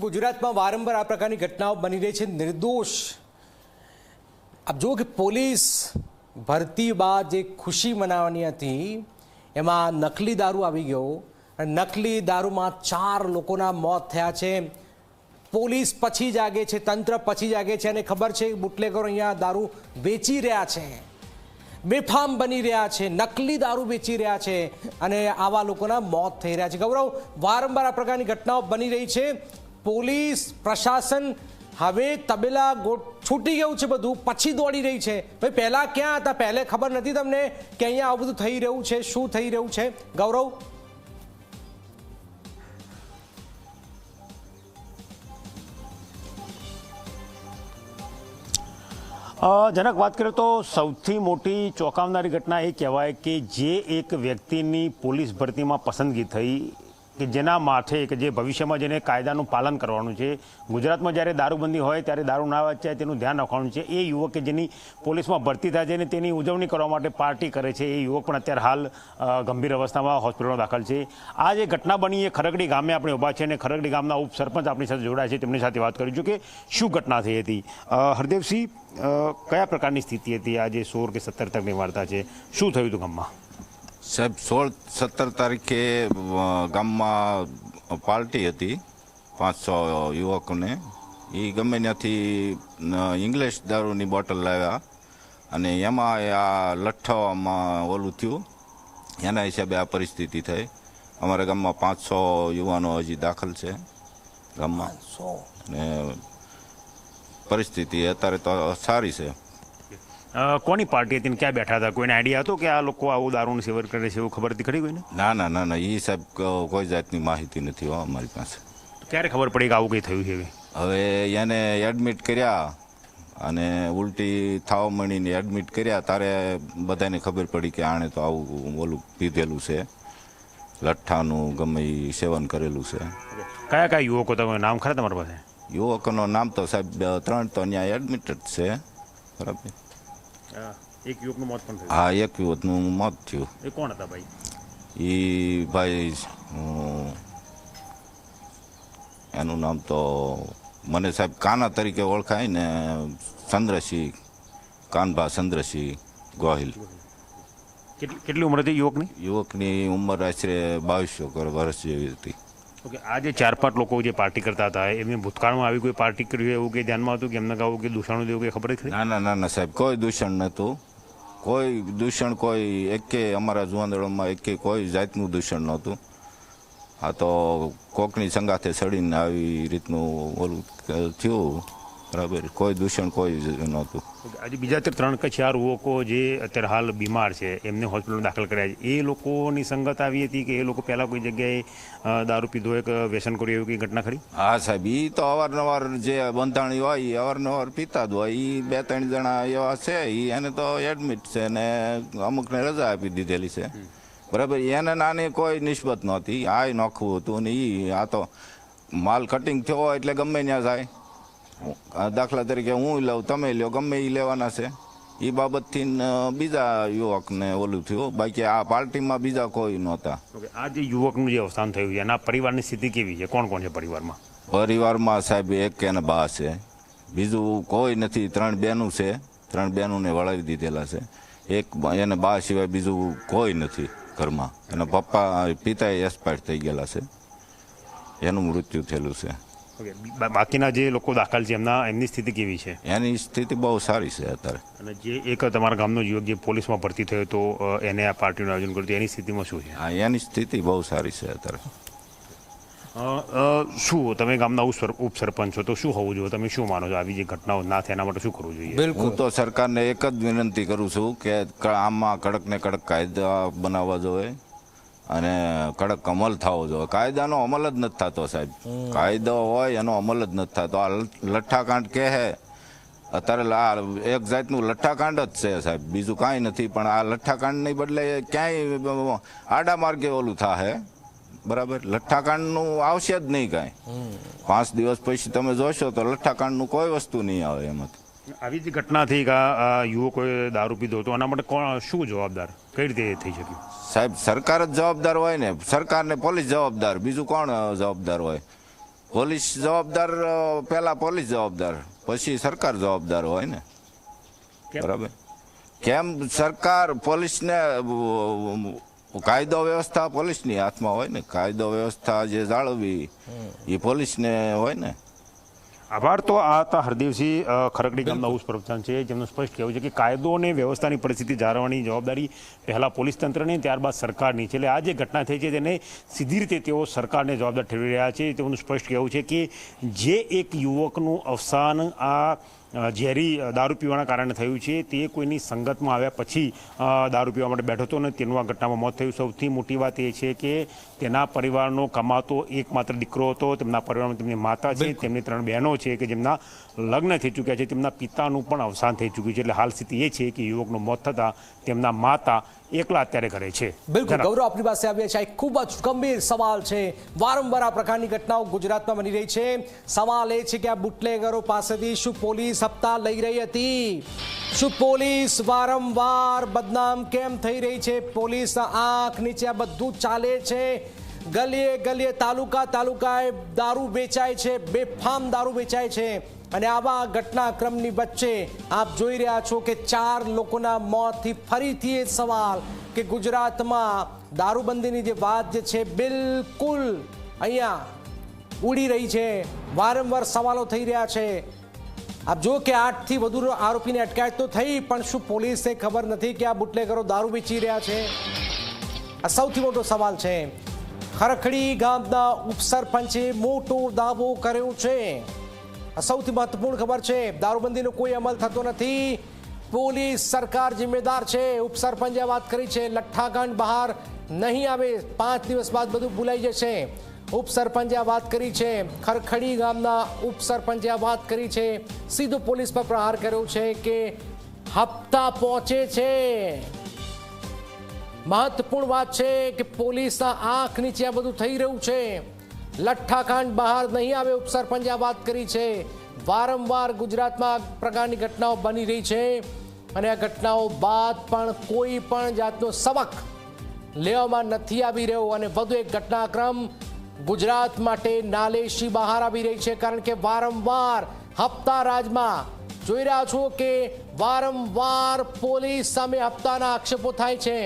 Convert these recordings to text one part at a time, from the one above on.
ગુજરાતમાં વારંવાર આ પ્રકારની ઘટનાઓ બની રહી છે. નિર્દોષ આપ જુઓ કે પોલીસ ભરતી બાદ જે ખુશી મનાવવાની હતી એમાં નકલી દારૂ આવી ગયો અને નકલી દારૂમાં 4 લોકોના મોત થયા છે. પોલીસ પછી જાગે છે, તંત્ર પછી જાગે છે અને ખબર છે બુટલેગરો અહીંયા દારૂ વેચી રહ્યા છે, બેફામ બની રહ્યા છે, નકલી દારૂ વેચી રહ્યા છે અને આવા લોકોના મોત થઈ રહ્યા છે. ગૌરવ, વારંવાર આ પ્રકારની ઘટનાઓ બની રહી છે. પોલીસ પ્રશાસન હવે તબેલા છૂટી ગયું છે, બધું પછી દોડી રહી છે. ભાઈ પહેલાં ક્યાં હતા? પહેલે ખબર નથી તમને કે અહીંયા આવું બધું થઈ રહ્યું છે? શું થઈ રહ્યું છે ગૌરવ? જનક, વાત કરીએ તો સૌથી મોટી ચોંકાવનારી ઘટના એ કહેવાય કે જે એક વ્યક્તિની પોલીસ ભરતીમાં પસંદગી થઈ કે જેના માથે કે જે ભવિષ્યમાં જેને કાયદાનું પાલન કરવાનું છે, ગુજરાતમાં જ્યારે દારૂબંધી હોય ત્યારે દારૂ ના વેચાય તેનું ધ્યાન રાખવાનું છે, એ યુવક કે જેની પોલીસમાં ભરતી થાય છે અને તેની ઉજવણી કરવા માટે પાર્ટી કરે છે, એ યુવક પણ અત્યારે હાલ ગંભીર અવસ્થામાં હોસ્પિટલમાં દાખલ છે. આ જે ઘટના બની એ ખરગડી ગામે આપણે ઊભા છે અને ખરગડી ગામના ઉપસરપંચ આપણી સાથે જોડાયા છે, તેમની સાથે વાત કરીશું કે શું ઘટના થઈ હતી. હરદેવસિંહ, કયા પ્રકારની સ્થિતિ હતી? આજે 16 કે 17 તારીખની વાર્તા છે, શું થયું હતું ગામમાં? સાહેબ, 16-17 તારીખે ગામમાં પાર્ટી હતી 500 યુવકોને. એ ગમે ત્યાંથી ઇંગ્લિશ દારૂની બોટલ લાવ્યા અને એમાં આ લઠ્ઠામાં ઓલું થયું. એના હિસાબે આ પરિસ્થિતિ થઈ. અમારા ગામમાં 500 યુવાનો હજી દાખલ છે ગામમાં અને પરિસ્થિતિ અત્યારે તો સારી છે. કોની પાર્ટી હતી, ક્યાં બેઠા હતા? કોઈને આઈડિયા હતો કે આ લોકો આવું દારૂનું સેવન કરે છે એવું ખબર હતી ખરી કોઈને? ના ના ના ના, એ સાહેબ કોઈ જાતની માહિતી નથી હો અમારી પાસે. ક્યારે ખબર પડી કે આવું કંઈ થયું છે? હવે એને એડમિટ કર્યા અને ઉલટી થાવ મળીને એડમિટ કર્યા ત્યારે બધાને ખબર પડી કે આણે તો આવું ઓલું પીધેલું છે, લઠ્ઠાનું ગમે એ સેવન કરેલું છે. કયા કયા યુવકો? તમે નામ ખરા તમારી પાસે? યુવકોનું નામ તો સાહેબ 3 તો અહીંયા એડમિટ જ છે. બરાબર. એક યુવકનું મોત પણ થયું? હા, એક યુવકનું મોત થયું. એ કોણ હતા ભાઈ? એ ભાઈ એનું નામ તો મને સાહેબ કાના તરીકે ઓળખાય ને, ચંદ્રસિંહ, કાનભા ચંદ્રસિંહ ગોહિલ. કેટલી ઉંમર હતી યુવકની? યુવકની ઉંમર આશરે 22 વર્ષ જેવી હતી. ઓકે. આ જે 4-5 લોકો જે પાર્ટી કરતા હતા એમને ભૂતકાળમાં આવી કોઈ પાર્ટી કરી એવું કે ધ્યાનમાં હતું કે એમને કહું કે દૂષણ દેવું કે ખબર જ? ના ના ના ના સાહેબ, કોઈ દૂષણ નહોતું. કોઈ દૂષણ કોઈ એકે અમારા જુવાનદળોમાં એકે કોઈ જાતનું દૂષણ નહોતું. આ તો કોકની સંગાથે સડીને આવી રીતનું ઓલું થયું. બરાબર. કોઈ દૂષણ કોઈ નહોતું. આજે બીજા 3 કે 4 યુવકો જે અત્યારે હાલ બીમાર છે એમને હોસ્પિટલમાં દાખલ કર્યા છે, એ લોકોની સંગત આવી હતી કે એ લોકો પહેલાં કોઈ જગ્યાએ દારૂ પીધો હોય કે વ્યસન કર્યું એવું કંઈ ઘટના ખરી? હા સાહેબ, એ તો અવારનવાર જે બંધાણી હોય એ અવારનવાર પીતા જ હોય. એ 2-3 જણા એવા છે, એને તો એડમિટ છે ને અમુકને રજા આપી દીધેલી છે. બરાબર. એને નાની કોઈ નિસ્બત નહોતી. આ નોખવું હતું ને એ આ તો માલ કટિંગ થયો હોય એટલે ગમે ત્યાં જાય. દાખલા તરીકે હું લઉં, તમે લો, ગમે એ લેવાના છે. એ બાબતથી બીજા યુવકને ઓલું થયું, બાકી આ પાર્ટીમાં બીજા કોઈ નહોતા. આ જે યુવકનું જે અવસાન થયું છે એના પરિવારની સ્થિતિ કેવી છે? કોણ કોણ છે પરિવારમાં? પરિવારમાં સાહેબ એક એને બા છે, બીજું કોઈ નથી. 3 બહેનું છે, 3 બહેનોને વળાવી દીધેલા છે. એક એને બા સિવાય બીજું કોઈ નથી ઘરમાં. એના પિતા એક્સપાયર થઈ ગયેલા છે, એનું મૃત્યુ થયેલું છે. ઓકે. બાકીના જે લોકો દાખલ છે એમની સ્થિતિ કેવી છે? એની સ્થિતિ બહુ સારી છે અત્યારે. અને જે એક તમારા ગામનો યુવક જે પોલીસમાં ભરતી થયો તો એને આ પાર્ટીનું આયોજન કર્યું હતું, એની સ્થિતિમાં શું છે? હા, એની સ્થિતિ બહુ સારી છે અત્યારે. શું તમે ગામના ઉપસરપંચ છો તો શું હોવું જોઈએ? તમે શું માનો છો આવી જે ઘટનાઓ ના થાય એના માટે શું કરવું જોઈએ? હું તો સરકારને એક જ વિનંતી કરું છું કે આમાં કડક ને કડક કાયદા બનાવવા જોઈએ અને કડક અમલ થવો જોઈએ. કાયદાનો અમલ જ નથી થતો સાહેબ. કાયદો હોય એનો અમલ જ નથી થતો. આ લઠ્ઠાકાંડ કહે અત્યારે આ એક જાતનું લઠ્ઠાકાંડ જ છે સાહેબ, બીજું કાંઈ નથી. પણ આ લઠ્ઠાકાંડની બદલે ક્યાંય આડા માર્ગે ઓલું થાય. બરાબર. લઠ્ઠાકાંડનું આવશે જ નહીં કાંઈ. 5 દિવસ પછી તમે જોશો તો લઠ્ઠાકાંડનું કોઈ વસ્તુ નહીં આવે એમાંથી. આવી જ ઘટના થઈ કે યુવકોએ દારૂ પીધો હતો, આના માટે કોણ શું જવાબદાર? કઈ રીતે થઈ શક્યું? સાહેબ, સરકાર જ જવાબદાર હોય ને. સરકાર ને પોલીસ જવાબદાર, બીજું કોણ જવાબદાર હોય? પોલીસ જવાબદાર, પહેલા પોલીસ જવાબદાર, પછી સરકાર જવાબદાર હોય ને. બરાબર. કેમ સરકાર પોલીસને, કાયદો વ્યવસ્થા પોલીસની હાથમાં હોય ને, કાયદો વ્યવસ્થા જે જાળવવી એ પોલીસને હોય ને. આભાર. તો આ હતા હરદેવસિંહ ખરકડી ગામના ઉચ્ચ પ્રવક્તા છે, જેમનું સ્પષ્ટ કહેવું છે કે કાયદો અને વ્યવસ્થાની પરિસ્થિતિ જાળવવાની જવાબદારી પહેલાં પોલીસ તંત્રની, ત્યારબાદ સરકારની છે. એટલે આ જે ઘટના થઈ છે તેને સીધી રીતે તેઓ સરકારને જવાબદાર ઠેરવી રહ્યા છે. તેમનું સ્પષ્ટ કહેવું છે કે જે એક યુવકનું અવસાન આ ઝેરી દારૂ પીવાના કારણે થયું છે, તે કોઈની સંગતમાં આવ્યા પછી દારૂ પીવા માટે બેઠો હતો અને તેનું આ ઘટનામાં મોત થયું. સૌથી મોટી વાત એ છે કે તેના પરિવારનો કમાતો એકમાત્ર દીકરો હતો. તેમના પરિવારમાં તેમની માતા છે, તેમની 3 બહેનો છે કે જેમના લગ્ન થઈ ચૂક્યા છે, તેમના પિતાનું પણ અવસાન થઈ ચૂક્યું છે. એટલે હાલ સ્થિતિ એ છે કે યુવકનું મોત થતાં તેમના માતા એકલા અત્યારે ઘરે છે. બિલકુલ ગૌરવ, આપણી પાસે આવ્યા છે. એક ખૂબ જ ગંભીર સવાલ છે. વારંવાર આ પ્રકારની ઘટનાઓ ગુજરાતમાં બની રહી છે. સવાલ એ છે કે આ બુટલેગરો પાસેથી શું પોલીસ હપ્તા લઈ રહી હતી? શું પોલીસ વારંવાર બદનામ કેમ થઈ રહી છે? પોલીસના આંખ નીચે આ બધું ચાલે છે. ગલીએ ગલીએ, તાલુકાએ દારૂ વેચાય છે, બેફામ દારૂ વેચાય છે. અને આવા ઘટનાક્રમની વચ્ચે આપ જોઈ રહ્યા છો કે 4 લોકોના મોતથી ફરીથી એ સવાલ કે ગુજરાતમાં દારૂબંધીની જે વાત જે છે બિલકુલ અહીંયા ઉડી રહી છે. વારંવાર સવાલો થઈ રહ્યા છે. આપ જો કે 8થી વધુ આરોપીની અટકાયત તો થઈ, પણ શું પોલીસને ખબર નથી કે આ બુટલેગરો દારૂ વેચી રહ્યા છે? આ સૌથી મોટો સવાલ છે. ખરખડી ગામના ઉપસરપંચે મોટો દાવો કર્યો છે. આ સૌથી મહત્વપૂર્ણ ખબર છે. દારૂબંધીનો કોઈ અમલ થતો નથી. પોલીસ, સરકાર જિમ્મેદાર છે. ઉપસરપંચે વાત કરી છે લઠ્ઠાકાંડ બહાર નહીં આવે, 5 દિવસ બાદ બધું ભૂલાઈ જશે. ઉપસરપંચે આ વાત કરી છે. ખરખડી ગામના ઉપસરપંચે આ વાત કરી છે. સીધો પોલીસ પર પ્રહાર કર્યો છે કે હપ્તા પહોંચે છે. મહત્વપૂર્ણ વાત છે કે પોલીસના આંખ નીચે આ બધું થઈ રહ્યું છે. લઠ્ઠાકાંડ બહાર નહીં આવે, ઉપસરપંચે આ વાત કરી છે. વારંવાર ગુજરાતમાં આ પ્રકારની ઘટનાઓ બની રહી છે અને આ ઘટનાઓ બાદ પણ કોઈ પણ જાતનો સબક લેવામાં નથી આવી રહ્યો. અને વધુ એક ઘટનાક્રમ ગુજરાત માટે નાલેશી બહાર આવી રહી છે, કારણ કે વારંવાર હપ્તા રાજમાં જોઈ રહ્યા છો કે વારંવાર પોલીસ સામે હપ્તાના આક્ષેપો થાય છે.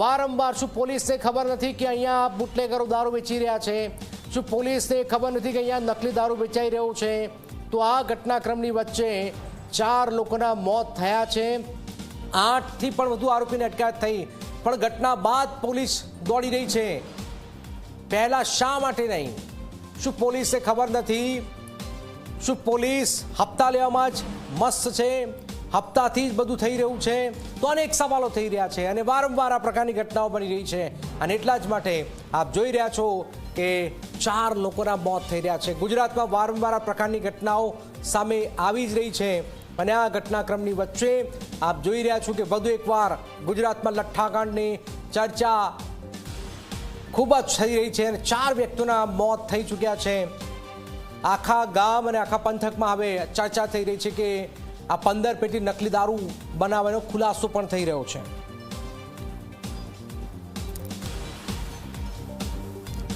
વારંવાર શું પોલીસને ખબર નથી કે અહીંયા બુટલેગરો દારૂ વેચી રહ્યા છે? શું પોલીસને ખબર નથી કે અહીંયા નકલી દારૂ વેચાઈ રહ્યો છે? તો આ ઘટનાક્રમની વચ્ચે 4 લોકોના મોત થયા છે. 8થી પણ વધુ આરોપીની અટકાયત થઈ, પણ ઘટના બાદ પોલીસ દોડી રહી છે. પહેલા શા માટે નહીં? શું પોલીસને ખબર નથી? શું પોલીસ હપ્તા લેવામાં જ મસ્ત છે? હપ્તાથી જ બધું થઈ રહ્યું છે? તો અનેક સવાલો થઈ રહ્યા છે અને વારંવાર આ પ્રકારની ઘટનાઓ બની રહી છે. અને એટલા જ માટે આપ જોઈ રહ્યા છો કે 4 લોકોના મોત થઈ રહ્યા છે. ગુજરાતમાં વારંવાર આ પ્રકારની ઘટનાઓ સામે આવી જ રહી છે. અને આ ઘટનાક્રમની વચ્ચે આપ જોઈ રહ્યા છો કે વધુ એકવાર ગુજરાતમાં લઠ્ઠાકાંડની ચર્ચા ખૂબ જ થઈ રહી છે અને 4 વ્યક્તિઓના મોત થઈ ચૂક્યા છે. આખા ગામ અને આખા પંથકમાં હવે ચર્ચા થઈ રહી છે કે આ 15 પેટી નકલી દારૂ બનાવવાનો ખુલાસો પણ થઈ રહ્યો છે.